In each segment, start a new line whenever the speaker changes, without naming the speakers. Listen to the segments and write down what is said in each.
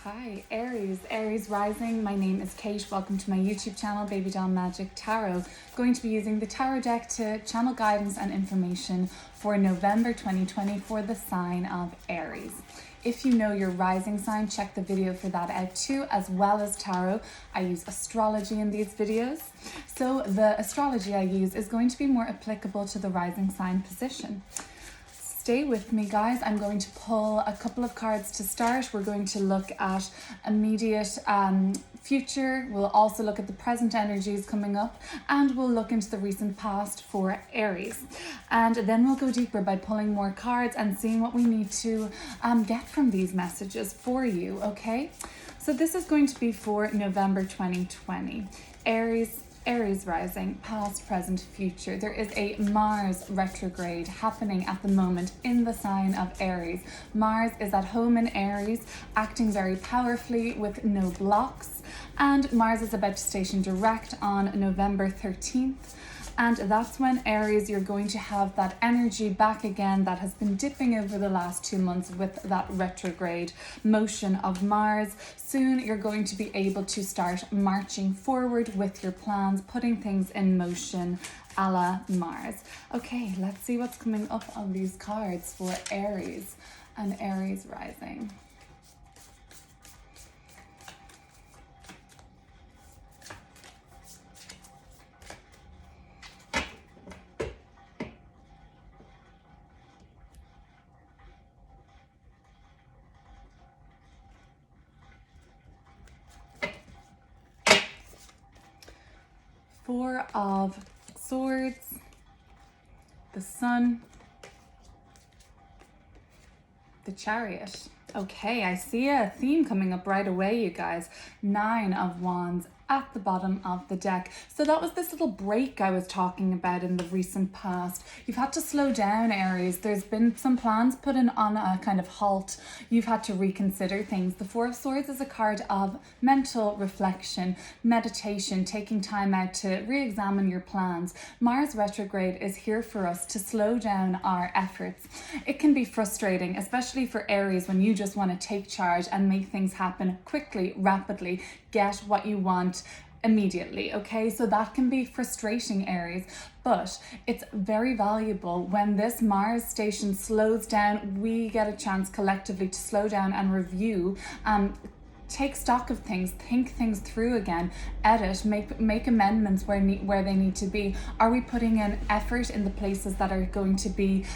Hi, Aries rising. My name is Kate. Welcome to my YouTube channel, Baby Doll Magic Tarot. Going to be using the tarot deck to channel guidance and information for November 2020 for the sign of Aries. If you know your rising sign, check the video for that out too, as well as tarot. I use astrology in these videos. So the astrology I use is going to be more applicable to the rising sign position. Stay with me, guys. I'm going to pull a couple of cards to start. We're going to look at immediate future. We'll also look at the present energies coming up, and we'll look into the recent past for Aries. And then we'll go deeper by pulling more cards and seeing what we need to get from these messages for you, okay? So this is going to be for November 2020. Aries rising, past, present, future. There is a Mars retrograde happening at the moment in the sign of Aries. Mars is at home in Aries, acting very powerfully with no blocks. And Mars is about to station direct on November 13th. And that's when Aries, you're going to have that energy back again that has been dipping over the last 2 months with that retrograde motion of Mars. Soon you're going to be able to start marching forward with your plans, putting things in motion a la Mars. Okay, let's see what's coming up on these cards for Aries and Aries rising. Four of Swords, the Sun, the Chariot. Okay, I see a theme coming up right away, you guys. 9 of Wands at the bottom of the deck. So that was this little break I was talking about in the recent past. You've had to slow down, Aries. There's been some plans put in on a kind of halt. You've had to reconsider things. The Four of Swords is a card of mental reflection, meditation, taking time out to re-examine your plans. Mars retrograde is here for us to slow down our efforts. It can be frustrating, especially for Aries, when you just want to take charge and make things happen quickly, rapidly, get what you want immediately, okay? So that can be frustrating, Aries, but it's very valuable when this Mars station slows down. We get a chance collectively to slow down and review, take stock of things, think things through again, edit, make amendments where they need to be. Are we putting in effort in the places that are going to be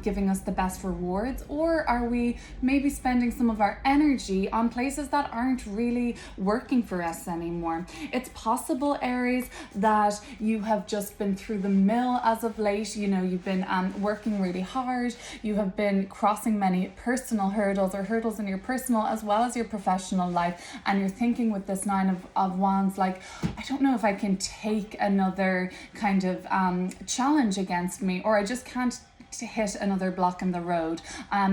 giving us the best rewards, or are we maybe spending some of our energy on places that aren't really working for us anymore? It's possible, Aries, that you have just been through the mill as of late. You know, you've been working really hard. You have been crossing many personal hurdles, or hurdles in your personal as well as your professional life. And you're thinking with this 9 of Wands, like, I don't know if I can take another kind of challenge against me, or I just can't to hit another block in the road.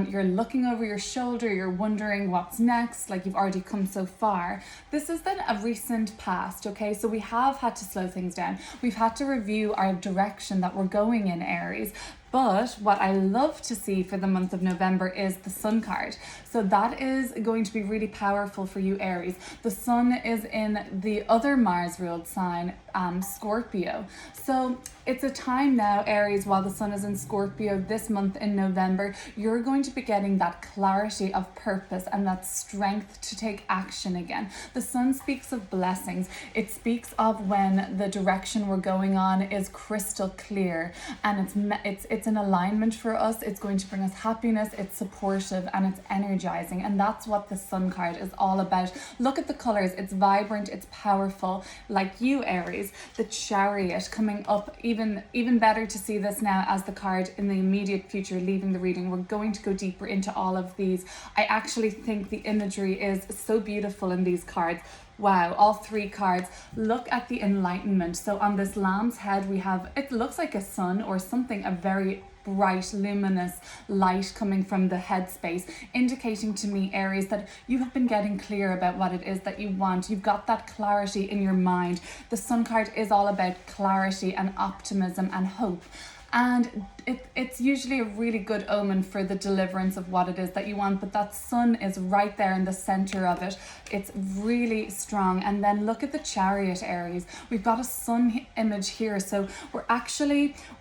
You're looking over your shoulder, you're wondering what's next, like you've already come so far. This is then a recent past, okay? So we have had to slow things down. We've had to review our direction that we're going in, Aries. But what I love to see for the month of November is the Sun card. So that is going to be really powerful for you, Aries. The Sun is in the other Mars ruled sign, Scorpio. So it's a time now, Aries, while the Sun is in Scorpio this month in November, you're going to be getting that clarity of purpose and that strength to take action again. The Sun speaks of blessings. It speaks of when the direction we're going on is crystal clear, and it's an alignment for us. It's going to bring us happiness, it's supportive, and it's energizing. And that's what the Sun card is all about. Look at the colors. It's vibrant, it's powerful. Like you, Aries, the Chariot coming up, even better to see this now as the card in the immediate future leaving the reading. We're going to go deeper into all of these. I actually think the imagery is so beautiful in these cards. Wow, all 3 cards. Look at the enlightenment. So on this lamb's head, we have, it looks like a sun or something, a very bright, luminous light coming from the headspace, indicating to me, Aries, that you have been getting clear about what it is that you want. You've got that clarity in your mind. The Sun card is all about clarity and optimism and hope. And it's usually a really good omen for the deliverance of what it is that you want, but that sun is right there in the center of it. It's really strong. And then look at the Chariot, Aries. We've got a sun image here, so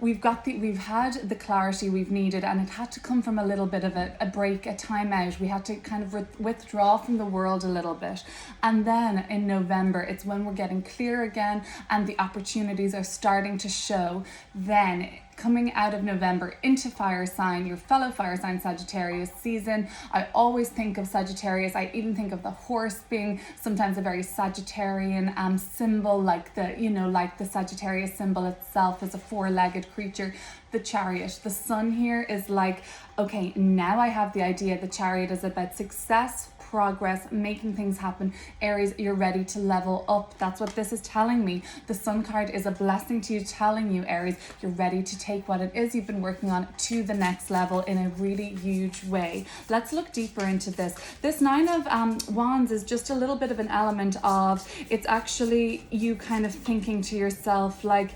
we've had the clarity we've needed, and it had to come from a little bit of a break, a time out. We had to kind of withdraw from the world a little bit, and then in November it's when we're getting clear again and the opportunities are starting to show. Then coming out of November into fire sign, your fellow fire sign Sagittarius season. I always think of Sagittarius. I even think of the horse being sometimes a very Sagittarian symbol, like the Sagittarius symbol itself is a four-legged creature. The Chariot, the sun here is like, okay, now I have the idea. The Chariot is about success, progress, making things happen. Aries, you're ready to level up. That's what this is telling me. The sun card is a blessing to you, telling you, Aries, you're ready to take what it is you've been working on to the next level in a really huge way. Let's look deeper into this. This Nine of Wands is just a little bit of an element of, it's actually you kind of thinking to yourself like,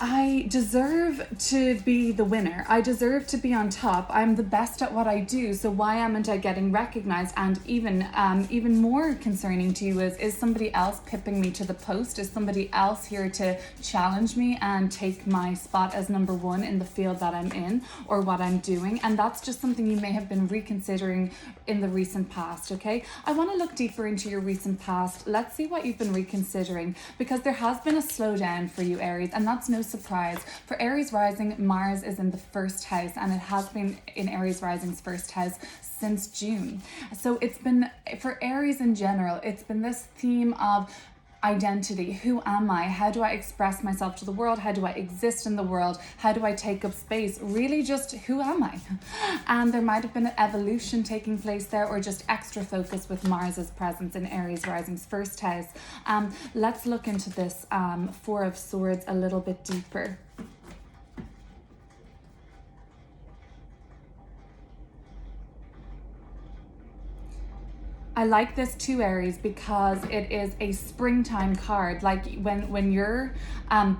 I deserve to be the winner. I deserve to be on top. I'm the best at what I do. So why aren't I getting recognized? And even more concerning to you is somebody else pipping me to the post? Is somebody else here to challenge me and take my spot as number one in the field that I'm in or what I'm doing? And that's just something you may have been reconsidering in the recent past, okay? I want to look deeper into your recent past. Let's see what you've been reconsidering, because there has been a slowdown for you, Aries, and that's no surprise. For Aries rising, Mars is in the first house, and it has been in Aries rising's first house since June. So it's been, for Aries in general, it's been this theme of identity. Who am I? How do I express myself to the world? How do I exist in the world? How do I take up space? Really just, who am I? And there might have been an evolution taking place there, or just extra focus with Mars's presence in Aries rising's first house. Let's look into this Four of Swords a little bit deeper. I like this too, Aries, because it is a springtime card, like when your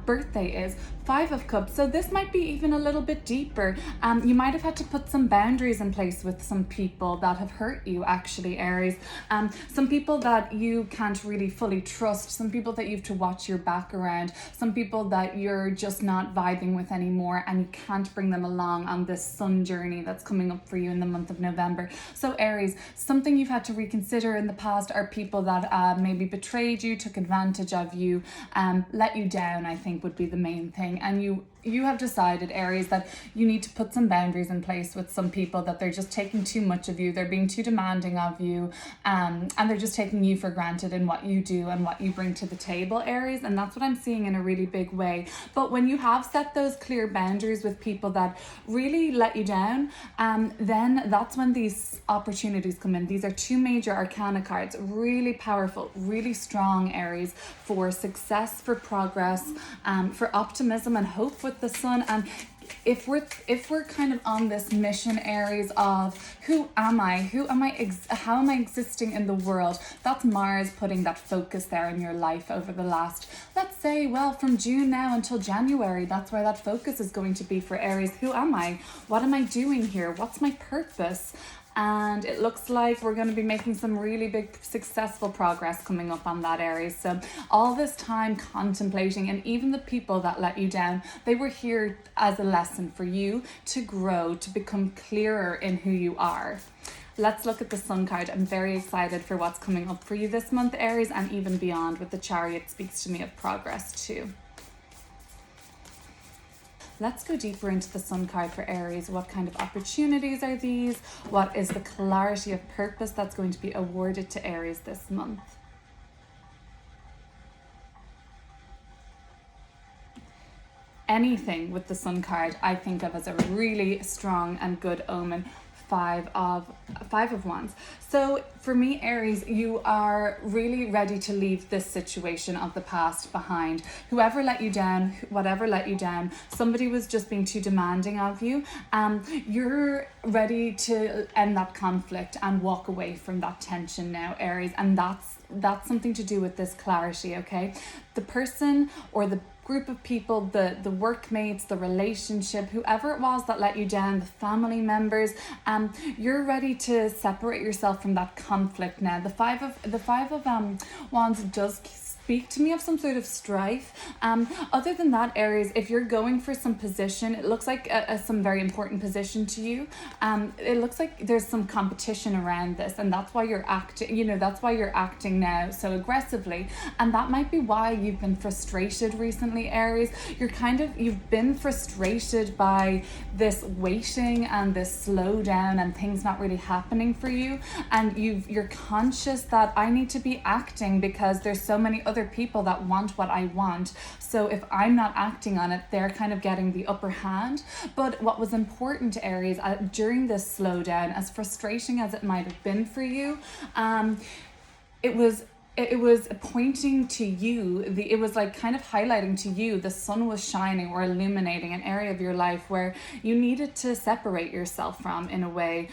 birthday is. Five of Cups. So this might be even a little bit deeper. You might have had to put some boundaries in place with some people that have hurt you, actually, Aries. Some people that you can't really fully trust, some people that you have to watch your back around, some people that you're just not vibing with anymore, and you can't bring them along on this sun journey that's coming up for you in the month of November. So Aries, something you've had to reconsider in the past are people that maybe betrayed you, took advantage of you, let you down, I think would be the main thing. And you have decided, Aries, that you need to put some boundaries in place with some people, that they're just taking too much of you, they're being too demanding of you, and they're just taking you for granted in what you do and what you bring to the table, Aries. And that's what I'm seeing in a really big way. But when you have set those clear boundaries with people that really let you down, then that's when these opportunities come in. These are two major arcana cards, really powerful, really strong, Aries, for success, for progress, for optimism and hope with the sun. And if we're kind of on this mission, Aries, of who am I, how am I existing in the world, that's Mars putting that focus there in your life over the last, let's say, well, from June now until January. That's where that focus is going to be for Aries. Who am I? What am I doing here? What's my purpose? And it looks like we're going to be making some really big successful progress coming up on that, Aries. So all this time contemplating, and even the people that let you down, they were here as a lesson for you to grow, to become clearer in who you are. Let's look at the Sun card. I'm very excited for what's coming up for you this month, Aries, and even beyond. With the Chariot, speaks to me of progress too. Let's go deeper into the Sun card for Aries. What kind of opportunities are these? What is the clarity of purpose that's going to be awarded to Aries this month? Anything with the Sun card I think of as a really strong and good omen. Five of Wands. So for me, Aries, you are really ready to leave this situation of the past behind. Whoever let you down, whatever let you down, somebody was just being too demanding of you. You're ready to end that conflict and walk away from that tension now, Aries, and that's something to do with this clarity, okay? The person or the group of people, the workmates, the relationship, whoever it was that let you down, the family members, you're ready to separate yourself from that conflict now. The five of Wands does speak to me of some sort of strife. Other than that, Aries, if you're going for some position, it looks like some very important position to you. It looks like there's some competition around this, and that's why you're acting, that's why you're acting now so aggressively. And that might be why you've been frustrated recently, Aries. You've been frustrated by this waiting and this slowdown and things not really happening for you. And you're conscious that I need to be acting because there's so many other people that want what I want. So if I'm not acting on it, they're kind of getting the upper hand. But what was important, Aries, during this slowdown, as frustrating as it might have been for you, it was pointing to you, it was like kind of highlighting to you the sun was shining or illuminating an area of your life where you needed to separate yourself from, in a way,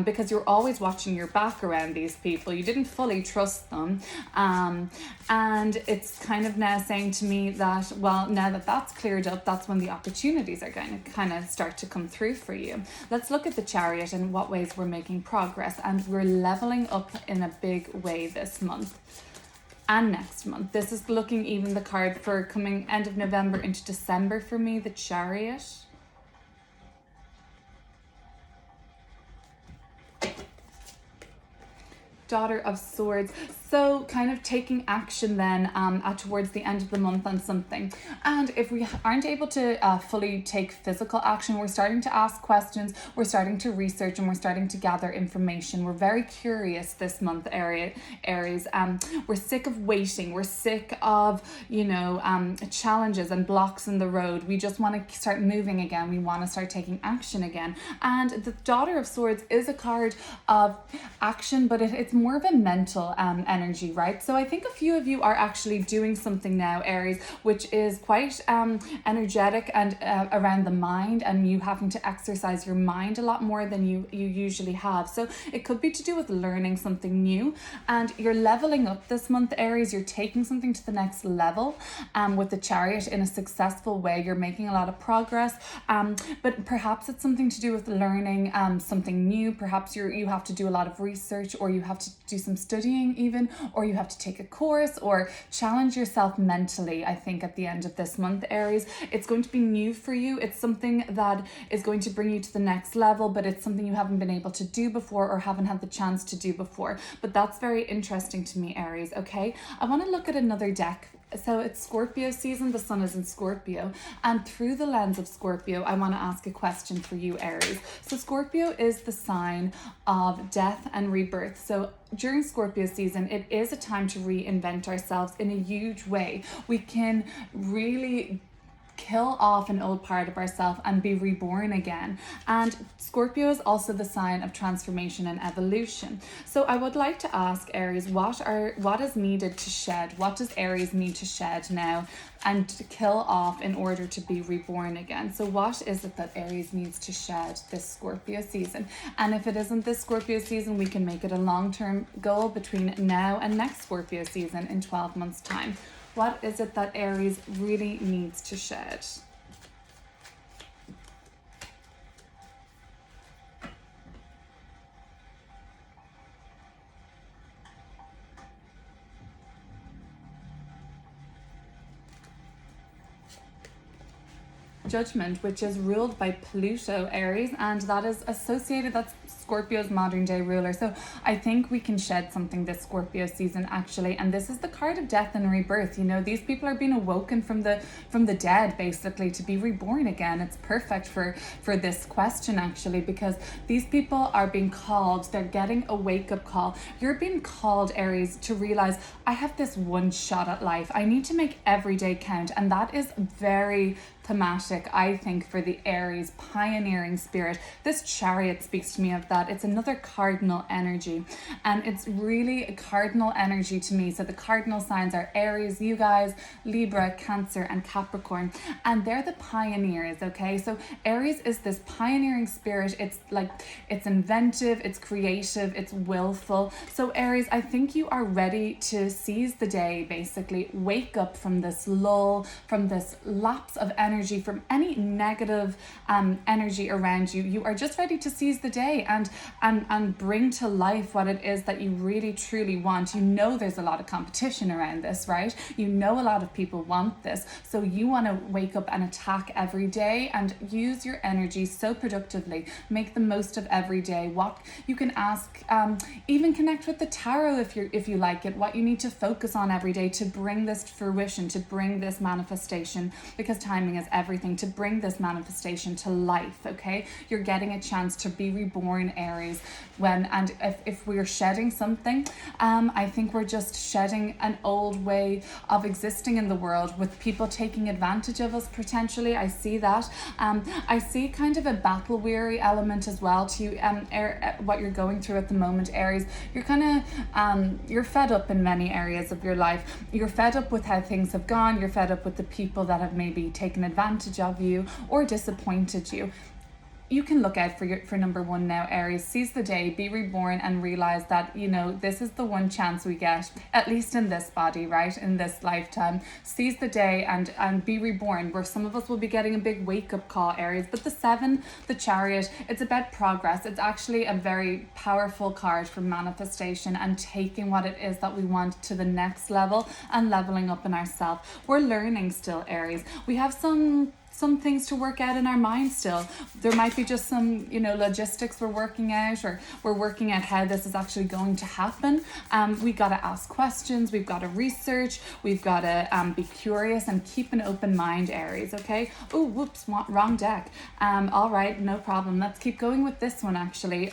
because you're always watching your back around these people. You didn't fully trust them. And it's kind of now saying to me that, well, now that that's cleared up, that's when the opportunities are going to kind of start to come through for you. Let's look at the Chariot and what ways we're making progress. And we're leveling up in a big way this month and next month. This is looking even the card for coming end of November into December for me, the Chariot. Daughter of Swords. So kind of taking action then towards the end of the month on something. And if we aren't able to fully take physical action, we're starting to ask questions, we're starting to research, and we're starting to gather information. We're very curious this month, Aries. We're sick of waiting. We're sick of, challenges and blocks in the road. We just want to start moving again. We want to start taking action again. And the Daughter of Swords is a card of action, but it's more of a mental energy, right? So I think a few of you are actually doing something now, Aries, which is quite energetic and around the mind, and you having to exercise your mind a lot more than you usually have. So it could be to do with learning something new, and you're leveling up this month, Aries. You're taking something to the next level with the Chariot in a successful way. You're making a lot of progress, but perhaps it's something to do with learning something new. Perhaps you have to do a lot of research, or you have to do some studying even, or you have to take a course or challenge yourself mentally. I think at the end of this month, Aries, it's going to be new for you. It's something that is going to bring you to the next level, but it's something you haven't been able to do before or haven't had the chance to do before. But that's very interesting to me, Aries. Okay, I want to look at another deck. So it's Scorpio season, the sun is in Scorpio, and through the lens of Scorpio, I want to ask a question for you, Aries. So Scorpio is the sign of death and rebirth. So during Scorpio season, it is a time to reinvent ourselves in a huge way. We can really kill off an old part of ourselves and be reborn again. And Scorpio is also the sign of transformation and evolution. So I would like to ask Aries, what is needed to shed? What does Aries need to shed now and to kill off in order to be reborn again? So what is it that Aries needs to shed this Scorpio season? And if it isn't this Scorpio season, we can make it a long-term goal between now and next Scorpio season in 12 months' time. What is it that Aries really needs to shed? Judgment, which is ruled by Pluto, Aries, and that's Scorpio's modern day ruler. So I think we can shed something this Scorpio season, actually. And this is the card of death and rebirth. These people are being awoken from the dead, basically, to be reborn again. It's perfect for this question, actually, because these people are being called. They're getting a wake-up call. You're being called, Aries, to realize I have this one shot at life. I need to make every day count. And that is very, thematic, I think, for the Aries pioneering spirit. This Chariot speaks to me of that. It's another cardinal energy, and it's really a cardinal energy to me. So the cardinal signs are Aries, you guys, Libra, Cancer, and Capricorn, and they're the pioneers. Okay, so Aries is this pioneering spirit. It's like, it's inventive, it's creative, it's willful. So Aries, I think you are ready to seize the day, basically wake up from this lull, from this lapse of energy, from any negative energy around you. You are just ready to seize the day and bring to life what it is that you really truly want. You know there's a lot of competition around this, right? You know a lot of people want this, so you want to wake up and attack every day and use your energy so productively. Make the most of every day. What you can ask, even connect with the tarot if you like it, what you need to focus on every day to bring this to fruition, to bring this manifestation, because timing is everything, to bring this manifestation to life. Okay, you're getting a chance to be reborn, Aries. If we're shedding something, I think we're just shedding an old way of existing in the world, with people taking advantage of us potentially. I see that. I see kind of a battle weary element as well to what you're going through at the moment, Aries. You're kind of you're fed up in many areas of your life. You're fed up with how things have gone. You're fed up with the people that have maybe taken advantage of you or disappointed you. You can look out for number one now, Aries. Seize the day, be reborn, and realize that, you know, this is the one chance we get, at least in this body, right, in this lifetime. Seize the day and be reborn, where some of us will be getting a big wake-up call, Aries. But the 7, the Chariot, it's about progress. It's actually a very powerful card for manifestation and taking what it is that we want to the next level and leveling up in ourselves. We're learning still, Aries. We have some things to work out in our mind still. There might be just some, logistics we're working out, or we're working out how this is actually going to happen. We got to ask questions, we've got to research, we've got to be curious and keep an open mind, Aries, okay? Oh, whoops, wrong deck. All right, no problem. Let's keep going with this one actually,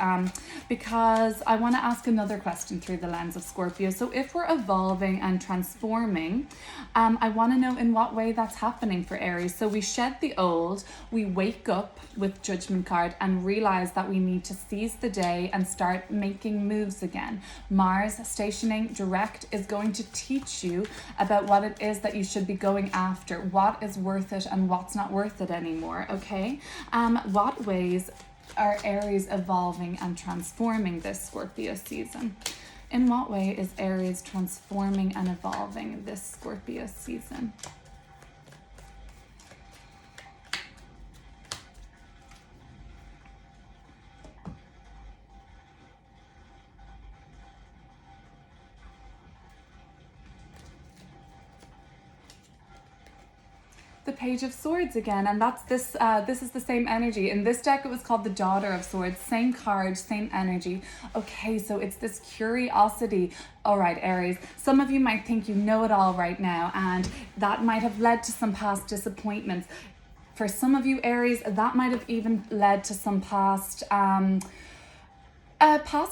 because I want to ask another question through the lens of Scorpio. So if we're evolving and transforming, I want to know in what way that's happening for Aries. So we shed the old, we wake up with Judgment card and realize that we need to seize the day and start making moves again. Mars stationing direct is going to teach you about what it is that you should be going after, what is worth it and what's not worth it anymore, okay? What ways are Aries evolving and transforming this Scorpio season? In what way is Aries transforming and evolving this Scorpio season? The Page of Swords again, and that's this is the same energy. In this deck it was called the Daughter of Swords. Same card, same energy. Okay, so it's this curiosity. All right, Aries, some of you might think you know it all right now, and that might have led to some past disappointments. For some of you, Aries, that might have even led to some past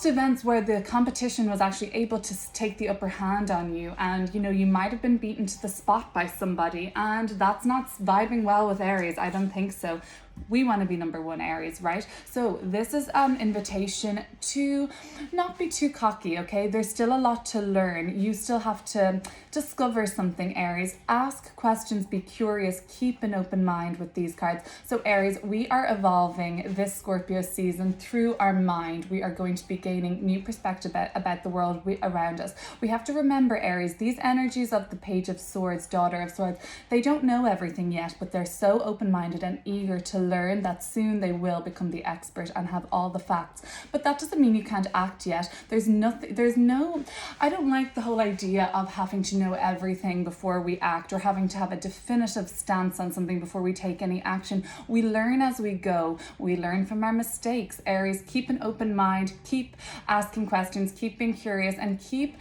events where the competition was actually able to take the upper hand on you, and you might have been beaten to the spot by somebody, and that's not vibing well with Aries. I don't think so. We want to be number one, Aries, right? So this is an invitation to not be too cocky, okay? There's still a lot to learn. You still have to discover something, Aries. Ask questions, be curious, keep an open mind with these cards. So Aries, we are evolving this Scorpio season through our mind. We are going to be gaining new perspective about the world around us. We have to remember, Aries, these energies of the Page of Swords, Daughter of Swords, they don't know everything yet, but they're so open-minded and eager to learn that soon they will become the expert and have all the facts. But that doesn't mean you can't act yet. I don't like the whole idea of having to know everything before we act, or having to have a definitive stance on something before we take any action. We learn as we go. We learn from our mistakes. Aries, keep an open mind, keep asking questions, keep being curious, and keep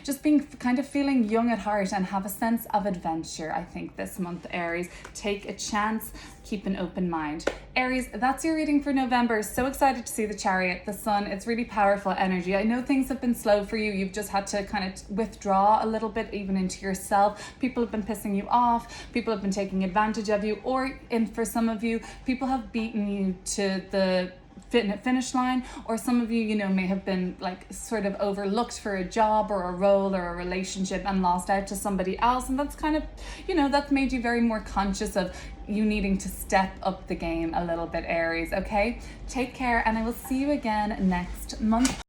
just being kind of feeling young at heart and have a sense of adventure. I think this month, Aries, take a chance, keep an open open mind. Aries, that's your reading for November. So excited to see the Chariot, the Sun. It's really powerful energy. I know things have been slow for you. You've just had to kind of withdraw a little bit, even into yourself. People have been pissing you off. People have been taking advantage of you. Or, for some of you, people have beaten you to the finish line, or some of you, you know, may have been like sort of overlooked for a job or a role or a relationship and lost out to somebody else, and that's kind of, you know, that's made you very more conscious of you needing to step up the game a little bit, Aries. Okay, take care, and I will see you again next month.